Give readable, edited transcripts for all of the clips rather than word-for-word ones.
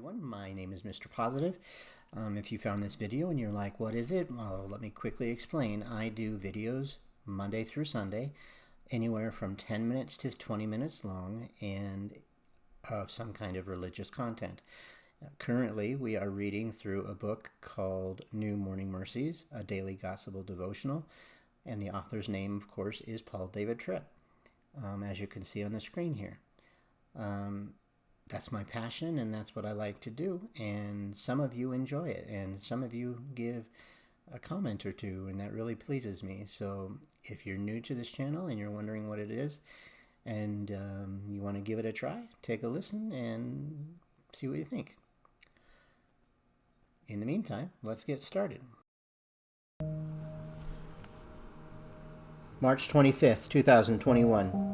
everyone. My name is Mr. Positive. If you found this video and you're like, what is it? Well, let me quickly explain. I do videos Monday through Sunday, anywhere from 10 minutes to 20 minutes long, and of some kind of religious content. Currently, we are reading through a book called New Morning Mercies, a daily gospel devotional, and the author's name, of course, is Paul David Tripp, as you can see on the screen here. That's my passion, and that's what I like to do, and some of you enjoy it, and some of you give a comment or two, and that really pleases me. So if you're new to this channel and you're wondering what it is, and you want to give it a try, take a listen and see what you think. In the meantime, let's get started. March 25th, 2021.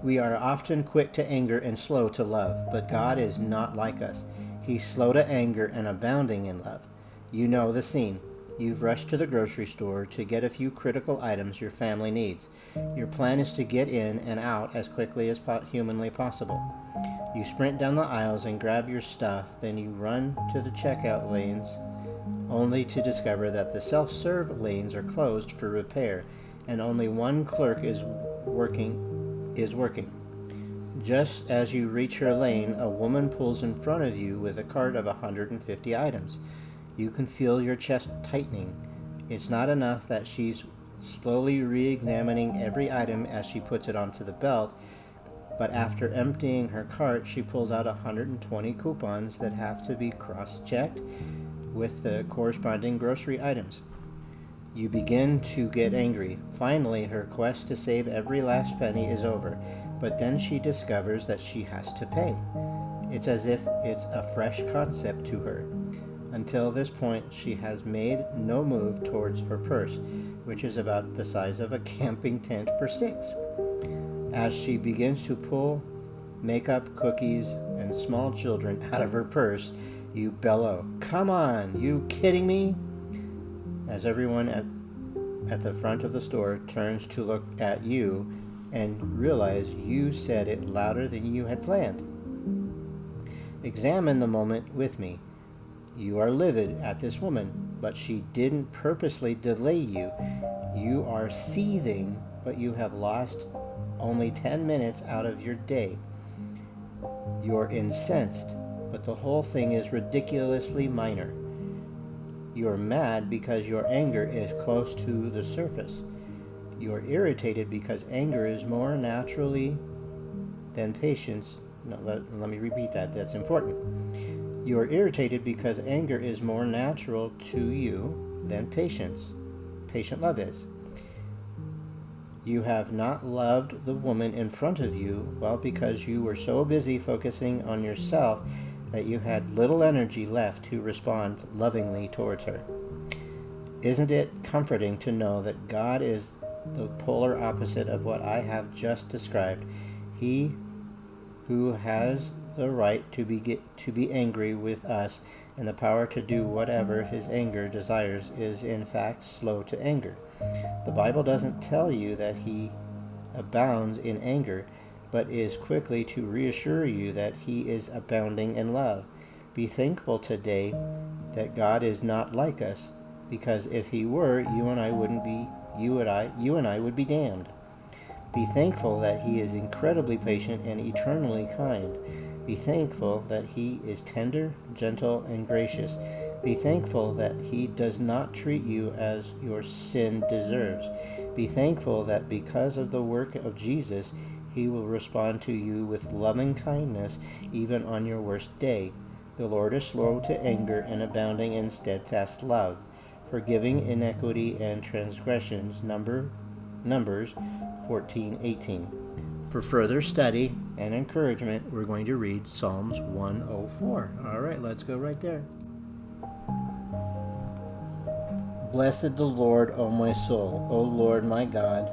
We are often quick to anger and slow to love, but God is not like us. He's slow to anger and abounding in love. You know the scene. You've rushed to the grocery store to get a few critical items your family needs. Your plan is to get in and out as quickly as humanly possible. You sprint down the aisles and grab your stuff, then you run to the checkout lanes, only to discover that the self-serve lanes are closed for repair, and only one clerk is working. Just as you reach her lane, a woman pulls in front of you with a cart of 150 items. You can feel your chest tightening. It's not enough that she's slowly re-examining every item as she puts it onto the belt, but after emptying her cart, she pulls out 120 coupons that have to be cross-checked with the corresponding grocery items. You begin to get angry. Finally, her quest to save every last penny is over, but then she discovers that she has to pay. It's as if it's a fresh concept to her. Until this point, she has made no move towards her purse, which is about the size of a camping tent for 6. As she begins to pull makeup, cookies, and small children out of her purse, you bellow, "Come on, you kidding me?" As everyone at the front of the store turns to look at you and realize you said it louder than you had planned. Examine the moment with me. You are livid at this woman, but she didn't purposely delay you. You are seething, but you have lost only 10 minutes out of your day. You're incensed, but the whole thing is ridiculously minor. You're mad because your anger is close to the surface. You're irritated because anger is more naturally than patience. No, let me repeat that. That's important. You're irritated because anger is more natural to you than patience. Patient love is. You have not loved the woman in front of you, well, because you were so busy focusing on yourself that you had little energy left to respond lovingly towards her. Isn't it comforting to know that God is the polar opposite of what I have just described? He who has the right to be angry with us and the power to do whatever his anger desires is in fact slow to anger. The Bible doesn't tell you that he abounds in anger, but is quickly to reassure you that he is abounding in love. Be thankful today that God is not like us, because if he were, you and I would be damned. Be thankful that he is incredibly patient and eternally kind. Be thankful that he is tender, gentle, and gracious. Be thankful that he does not treat you as your sin deserves. Be thankful that because of the work of Jesus, he will respond to you with loving kindness even on your worst day. The Lord is slow to anger and abounding in steadfast love, forgiving iniquity and transgressions. Numbers 14:18. For further study and encouragement, we're going to read Psalms 104. All right, let's go right there. Blessed the Lord, O my soul, O Lord my God.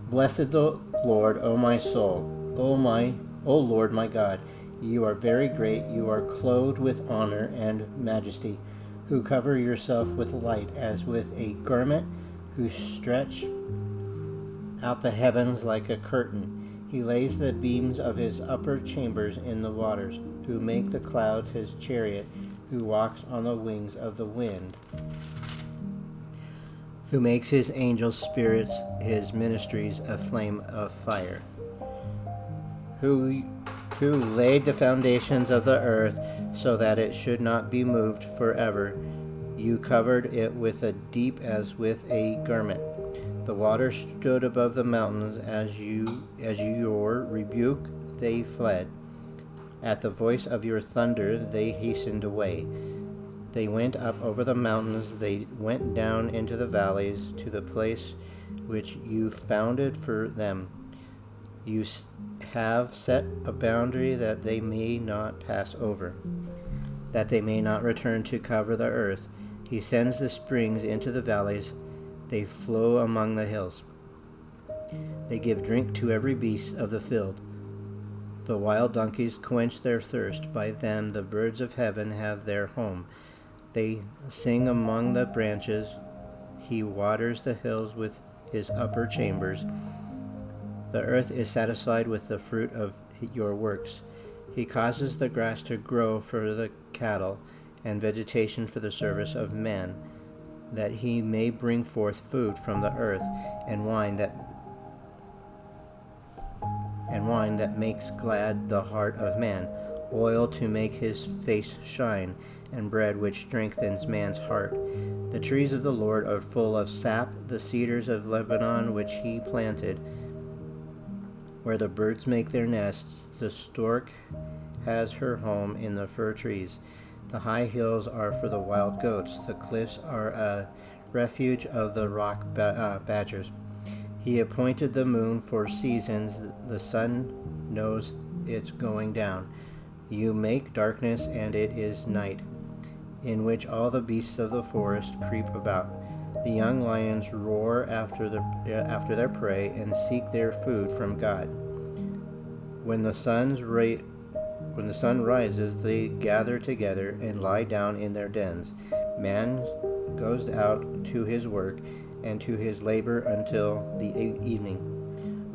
Blessed the Lord, O my soul, O Lord my God. You are very great, you are clothed with honor and majesty, who cover yourself with light as with a garment, who stretch out the heavens like a curtain. He lays the beams of his upper chambers in the waters, who make the clouds his chariot, who walks on the wings of the wind, who makes his angels spirits, his ministries a flame of fire, who laid the foundations of the earth so that it should not be moved forever. You covered it with a deep as with a garment. The waters stood above the mountains. As your rebuke they fled. At the voice of your thunder they hastened away. They went up over the mountains. They went down into the valleys to the place which you founded for them. You have set a boundary that they may not pass over, that they may not return to cover the earth. He sends the springs into the valleys. They flow among the hills. They give drink to every beast of the field. The wild donkeys quench their thirst. By them the birds of heaven have their home. They sing among the branches. He waters the hills with his upper chambers. The earth is satisfied with the fruit of your works. He causes the grass to grow for the cattle, and vegetation for the service of man, that he may bring forth food from the earth, and wine that makes glad the heart of man, oil to make his face shine, and bread which strengthens man's heart. The trees of the Lord are full of sap, the cedars of Lebanon which he planted, where the birds make their nests. The stork has her home in the fir trees. The high hills are for the wild goats. The cliffs are a refuge of the rock badgers. He appointed the moon for seasons. The sun knows its going down. You make darkness, and it is night, in which all the beasts of the forest creep about. The young lions roar after their prey and seek their food from God. When the sun rises, they gather together and lie down in their dens. Man goes out to his work and to his labor until the evening.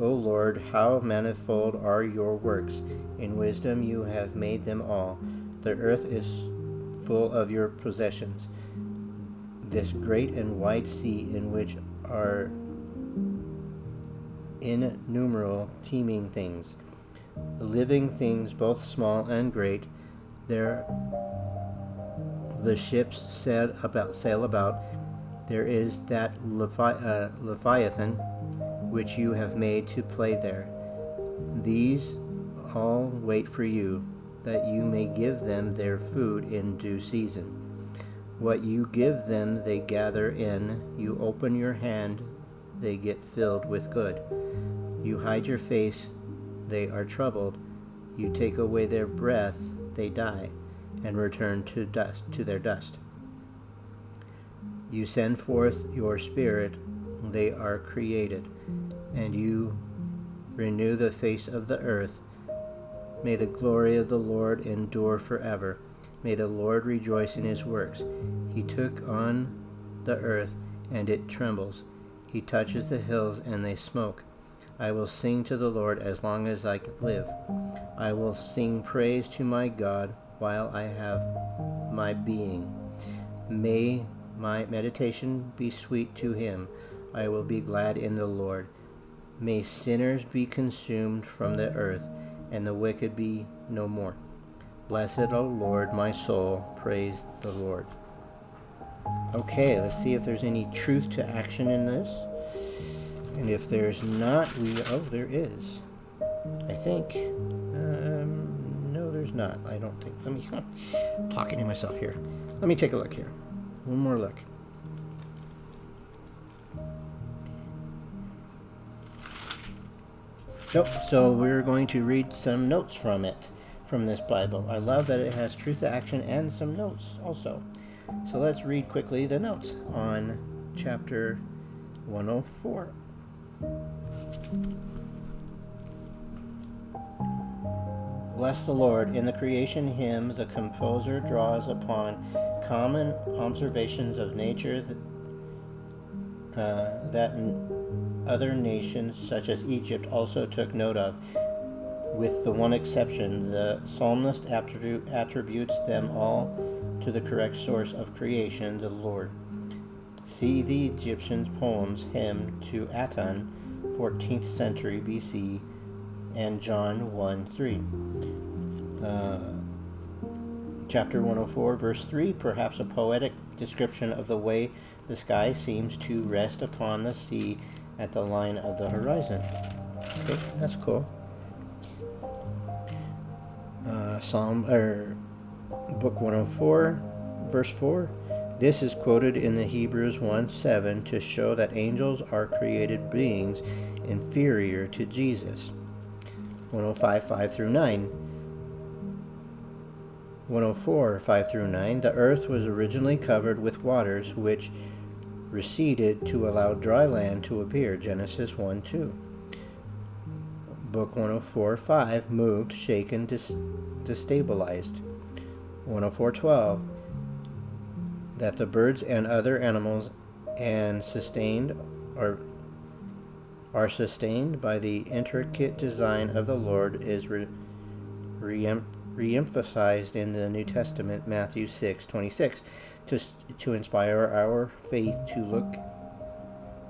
O Lord, how manifold are your works! In wisdom you have made them all. The earth is full of your possessions, this great and wide sea in which are innumerable teeming things, living things both small and great. There the ships sail about. There is that Leviathan which you have made to play there. These all wait for you, that you may give them their food in due season. What you give them they gather in. You open your hand, they get filled with good. You hide your face, they are troubled. You take away their breath, they die, and return to their dust. You send forth your spirit, they are created, and you renew the face of the earth. May the glory of the Lord endure forever. May the Lord rejoice in his works. He took on the earth, and it trembles. He touches the hills, and they smoke. I will sing to the Lord as long as I live. I will sing praise to my God while I have my being. May my meditation be sweet to him. I will be glad in the Lord. May sinners be consumed from the earth, and the wicked be no more. Blessed, O Lord, my soul, praise the Lord. Okay, let's see if there's any truth to action in this. And if there's not, there is. I think. No, there's not. I don't think. I'm talking to myself here. Let me take a look here. One more look. Nope. So we're going to read some notes from it, from this Bible. I love that it has truth to action and some notes also. So let's read quickly the notes on chapter 104. Bless the Lord. In the creation hymn, the composer draws upon common observations of nature other nations, such as Egypt, also took note of. With the one exception, the psalmist attributes them all to the correct source of creation, the Lord. See the Egyptians' poems hymn to Aten, 14th century BC, and John 1:3. Chapter 104, verse 3, perhaps a poetic description of the way the sky seems to rest upon the sea at the line of the horizon. Okay, that's cool. Book 104, verse 4. This is quoted in the Hebrews 1:7 to show that angels are created beings inferior to Jesus. 105, 5 through 9. 104, 5 through 9. The earth was originally covered with waters which receded to allow dry land to appear. Genesis 1:2. Book 104, 5. Moved, shaken, destabilized. 104:12. That the birds and other animals are sustained by the intricate design of the Lord is re-emphasized in the New Testament, Matthew 6:26, to inspire our faith to look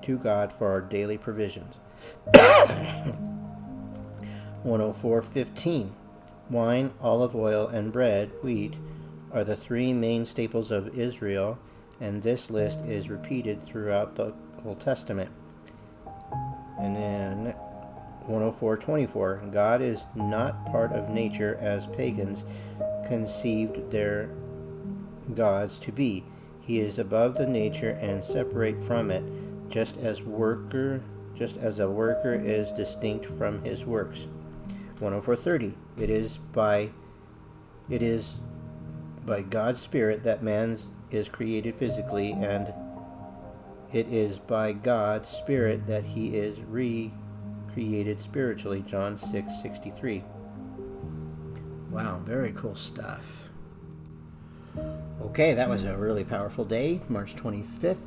to God for our daily provisions. 104:15. Wine, olive oil, and bread, wheat, are the three main staples of Israel, and this list is repeated throughout the Old Testament. And then 104:24. God is not part of nature as pagans conceived their gods to be. He is above the nature and separate from it, just as a worker is distinct from his works. 104:30. It is by God's Spirit that man is created physically, and it is by God's Spirit that he is recreated spiritually. John 6:63. Wow, very cool stuff. Okay, that was a really powerful day, March 25th.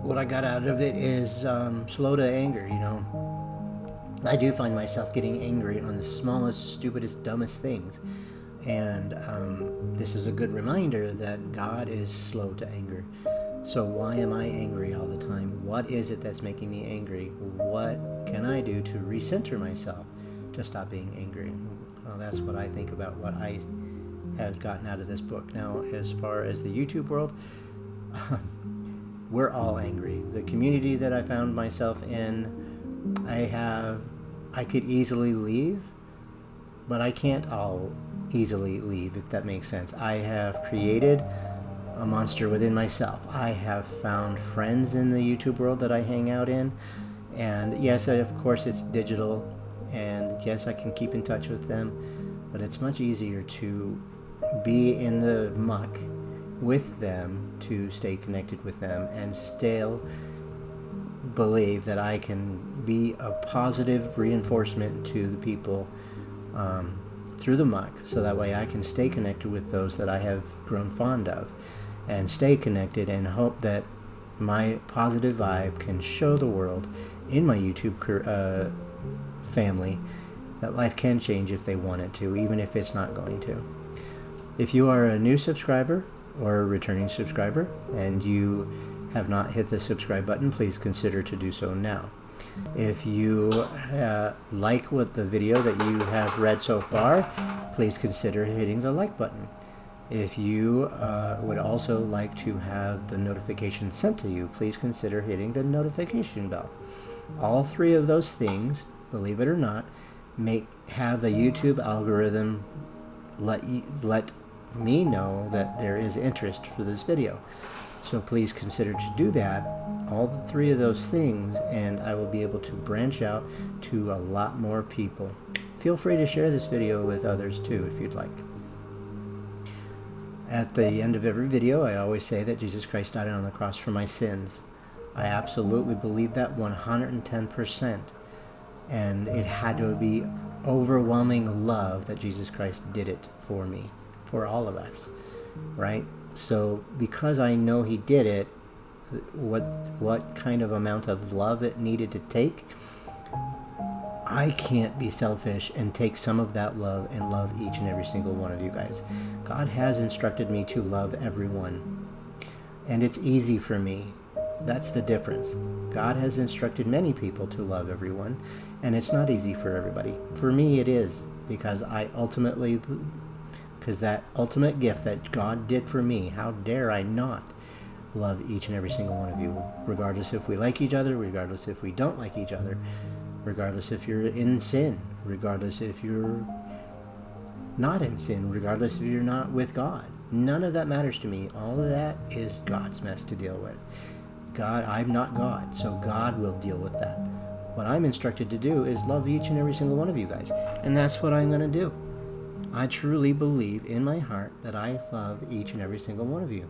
What I got out of it is slow to anger, I do find myself getting angry on the smallest, stupidest, dumbest things. And this is a good reminder that God is slow to anger. So why am I angry all the time? What is it that's making me angry? What can I do to recenter myself to stop being angry? Well, that's what I think about what I have gotten out of this book. Now, as far as the YouTube world, we're all angry. The community that I found myself in, I could easily leave, but I can't all easily leave, if that makes sense. I have created a monster within myself. I have found friends in the YouTube world that I hang out in, and yes, of course it's digital, and yes, I can keep in touch with them, but it's much easier to be in the muck with them, to stay connected with them, and still believe that I can be a positive reinforcement to the people through the muck, so that way I can stay connected with those that I have grown fond of, and stay connected and hope that my positive vibe can show the world in my YouTube family that life can change if they want it to, even if it's not going to. If you are a new subscriber or a returning subscriber and you have not hit the subscribe button, please consider to do so now. If you like what the video that you have read so far, please consider hitting the like button. If you would also like to have the notification sent to you, please consider hitting the notification bell. All three of those things, believe it or not, have the YouTube algorithm let me know that there is interest for this video. So please consider to do that, all the three of those things, and I will be able to branch out to a lot more people. Feel free to share this video with others too, if you'd like. At the end of every video, I always say that Jesus Christ died on the cross for my sins. I absolutely believe that 110%. And it had to be overwhelming love that Jesus Christ did it for me, for all of us, right? So because I know he did it, what kind of amount of love it needed to take, I can't be selfish and take some of that love and love each and every single one of you guys. God has instructed me to love everyone, and it's easy for me. That's the difference. God has instructed many people to love everyone, and it's not easy for everybody. For me, it is, because that ultimate gift that God did for me, how dare I not love each and every single one of you, regardless if we like each other, regardless if we don't like each other, regardless if you're in sin, regardless if you're not in sin, regardless if you're not with God. None of that matters to me. All of that is God's mess to deal with. God, I'm not God, so God will deal with that. What I'm instructed to do is love each and every single one of you guys, and that's what I'm going to do. I truly believe in my heart that I love each and every single one of you.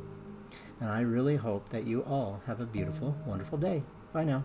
And I really hope that you all have a beautiful, wonderful day. Bye now.